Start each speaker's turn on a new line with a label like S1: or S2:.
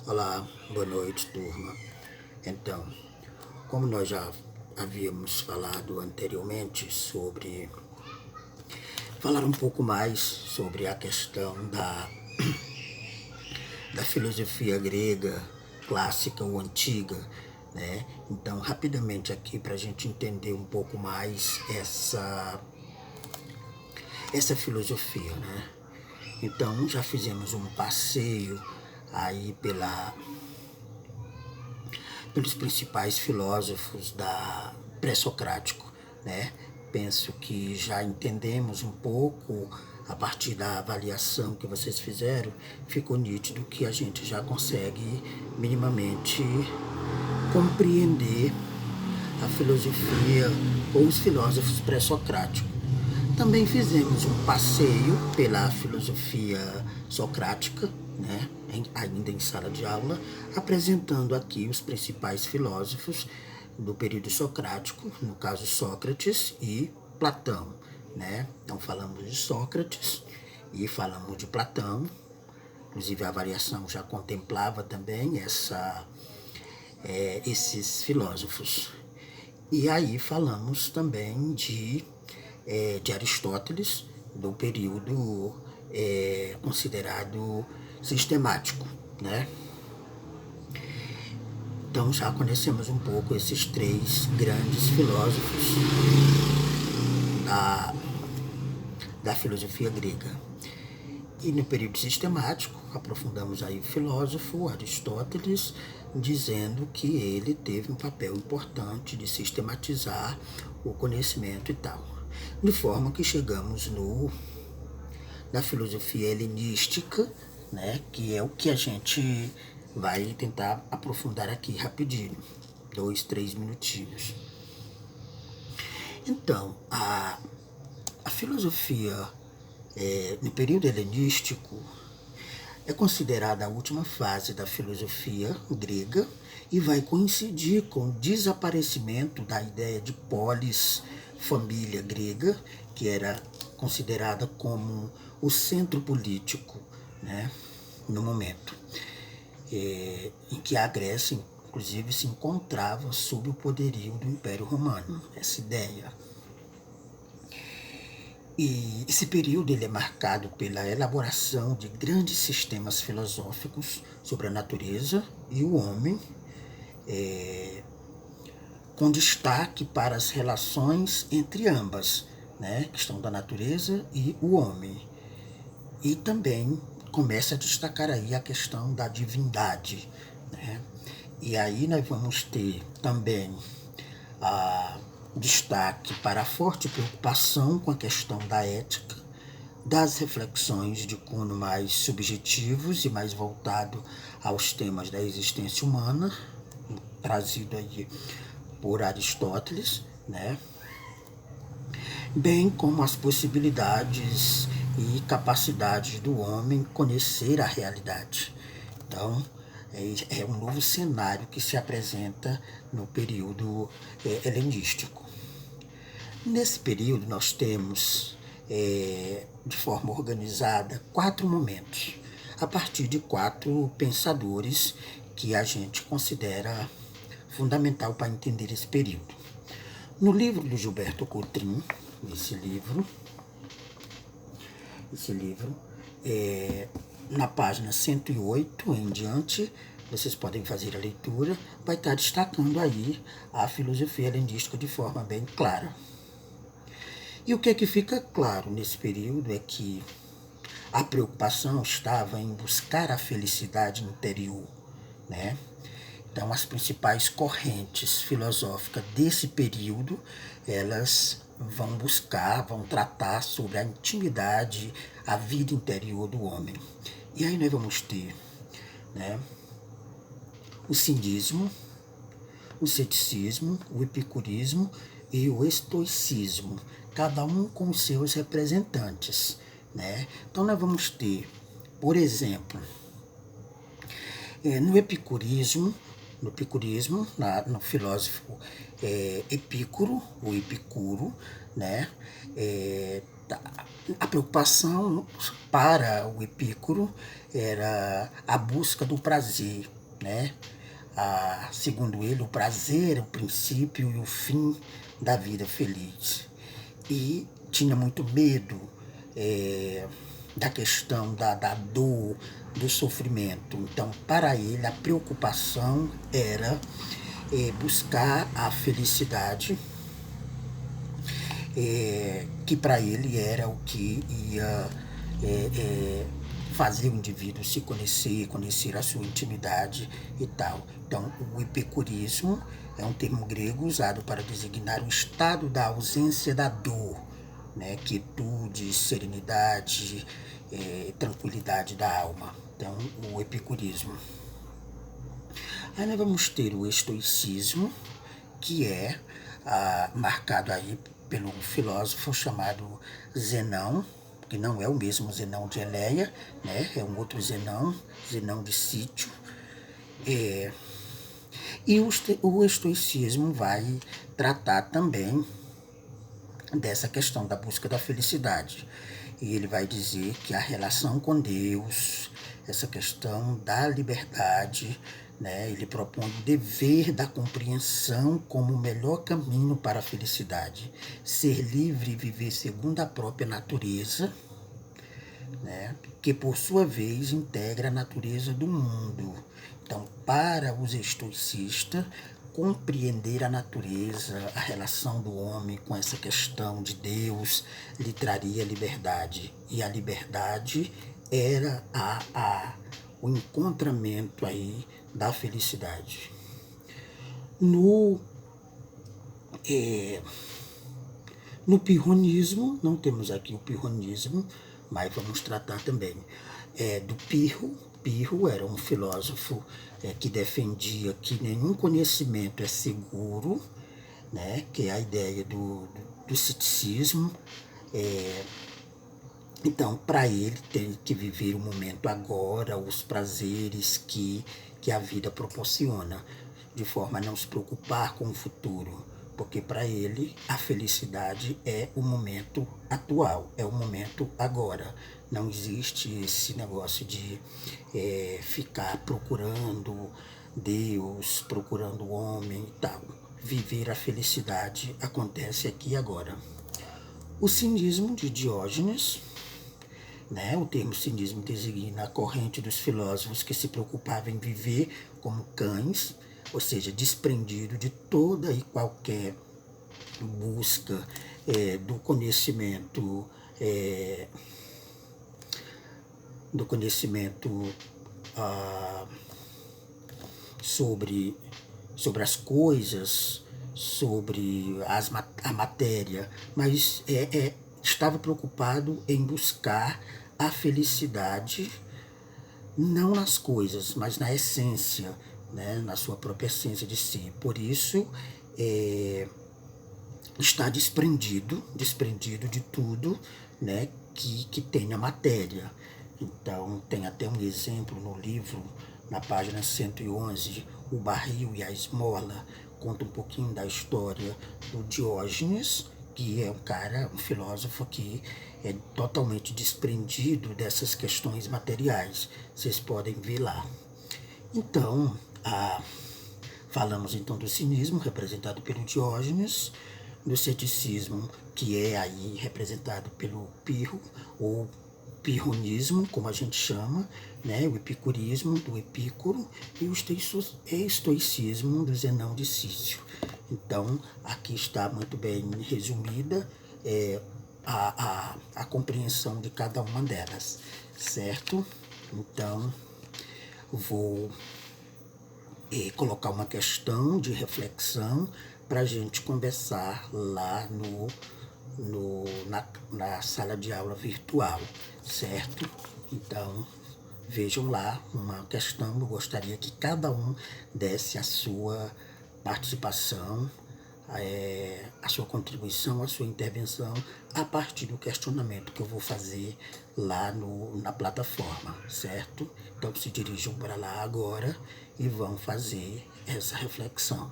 S1: Olá, boa noite, turma. Então, como nós já havíamos falado anteriormente sobre falar um pouco mais sobre a questão da filosofia grega clássica ou antiga, né? Então, rapidamente aqui para a gente entender um pouco mais essa filosofia, né? Então, já fizemos um passeio aí pelos principais filósofos da pré-socrático, né? Penso que já entendemos um pouco, a partir da avaliação que vocês fizeram, ficou nítido que a gente já consegue minimamente compreender a filosofia ou os filósofos pré-socráticos. Também fizemos um passeio pela filosofia socrática, né, ainda em sala de aula, apresentando aqui os principais filósofos do período socrático, no caso Sócrates e Platão, né? Então falamos de Sócrates e falamos de Platão, inclusive a variação já contemplava também esses filósofos. E aí falamos também de Aristóteles, do período considerado sistemático, né? Então já conhecemos um pouco esses três grandes filósofos da filosofia grega. E no período sistemático, aprofundamos aí o filósofo Aristóteles, dizendo que ele teve um papel importante de sistematizar o conhecimento e tal. De forma que chegamos na filosofia helenística, né, que é o que a gente vai tentar aprofundar aqui rapidinho, 2, 3 minutinhos. Então, a filosofia no período helenístico é considerada a última fase da filosofia grega e vai coincidir com o desaparecimento da ideia de polis, família grega, que era considerada como o centro político, né, no momento em que a Grécia, inclusive, se encontrava sob o poderio do Império Romano, essa ideia. E esse período ele é marcado pela elaboração de grandes sistemas filosóficos sobre a natureza e o homem, com destaque para as relações entre ambas, né, questão da natureza e o homem. E também começa a destacar aí a questão da divindade, né? E aí nós vamos ter também destaque para a forte preocupação com a questão da ética, das reflexões de cunho mais subjetivos e mais voltado aos temas da existência humana, trazido aí por Aristóteles, né? Bem como as possibilidades e capacidades do homem conhecer a realidade. Então, é um novo cenário que se apresenta no período helenístico. Nesse período, nós temos, de forma organizada, 4 momentos, a partir de 4 pensadores que a gente considera fundamental para entender esse período. No livro do Gilberto Coutrin, esse livro, na página 108 em diante, vocês podem fazer a leitura, vai estar destacando aí a filosofia helenística de forma bem clara. E o que é que fica claro nesse período é que a preocupação estava em buscar a felicidade interior, né? Então, as principais correntes filosóficas desse período, elas vão tratar sobre a intimidade, a vida interior do homem. E aí nós vamos ter, né, o cinismo, o ceticismo, o epicurismo e o estoicismo, cada um com seus representantes, né? Então nós vamos ter, por exemplo, no epicurismo, no filósofo Epicuro, ou Epicuro, né? A preocupação para o Epicuro era a busca do prazer, né? Segundo ele, o prazer é o princípio e o fim da vida feliz. E tinha muito medo da questão da dor, do sofrimento. Então, para ele, a preocupação era buscar a felicidade, que para ele era o que ia fazer o indivíduo se conhecer a sua intimidade e tal. Então, o epicurismo é um termo grego usado para designar o estado da ausência da dor, né? Quietude, serenidade, tranquilidade da alma. Então, o epicurismo. Aí nós vamos ter o estoicismo, que é marcado aí pelo filósofo chamado Zenão, que não é o mesmo Zenão de Eleia, né? É um outro Zenão, Zenão de Sítio. E o estoicismo vai tratar também dessa questão da busca da felicidade. E ele vai dizer que a relação com Deus, essa questão da liberdade, né, ele propõe o dever da compreensão como o melhor caminho para a felicidade. Ser livre e viver segundo a própria natureza, né, que por sua vez integra a natureza do mundo. Então, para os estoicistas, compreender a natureza, a relação do homem com essa questão de Deus, lhe traria liberdade. E a liberdade era o encontramento aí da felicidade. No pirronismo, não temos aqui o pirronismo, mas vamos tratar também do Pirro. Pirro era um filósofo que defendia que nenhum conhecimento é seguro, né, que é a ideia do ceticismo. Então, para ele, tem que viver o momento agora, os prazeres que a vida proporciona, de forma a não se preocupar com o futuro, porque para ele a felicidade é o momento atual, é o momento agora. Não existe esse negócio de ficar procurando Deus, procurando o homem e tal. Viver a felicidade acontece aqui e agora. O cinismo de Diógenes, né? O termo cinismo designa a corrente dos filósofos que se preocupavam em viver como cães, ou seja, desprendido de toda e qualquer busca do conhecimento, sobre as coisas, sobre a matéria, mas estava preocupado em buscar a felicidade, não nas coisas, mas na essência, né, na sua própria essência de si. Por isso, está desprendido de tudo, né, que tem a matéria. Então, tem até um exemplo no livro, na página 111, O Barril e a Esmola, conta um pouquinho da história do Diógenes, que é um filósofo que é totalmente desprendido dessas questões materiais. Vocês podem ver lá. Então, falamos então do cinismo, representado pelo Diógenes, do ceticismo, que é aí representado pelo Pirro, ou pirronismo, como a gente chama, né? O epicurismo do Epícoro e o estoicismo do Zenão de Cício. Então, aqui está muito bem resumida a compreensão de cada uma delas, certo? Então, vou colocar uma questão de reflexão para a gente conversar lá na sala de aula virtual, certo? Então, vejam lá uma questão, eu gostaria que cada um desse a sua participação, a sua contribuição, a sua intervenção, a partir do questionamento que eu vou fazer lá na plataforma, certo? Então se dirijam para lá agora e vão fazer essa reflexão.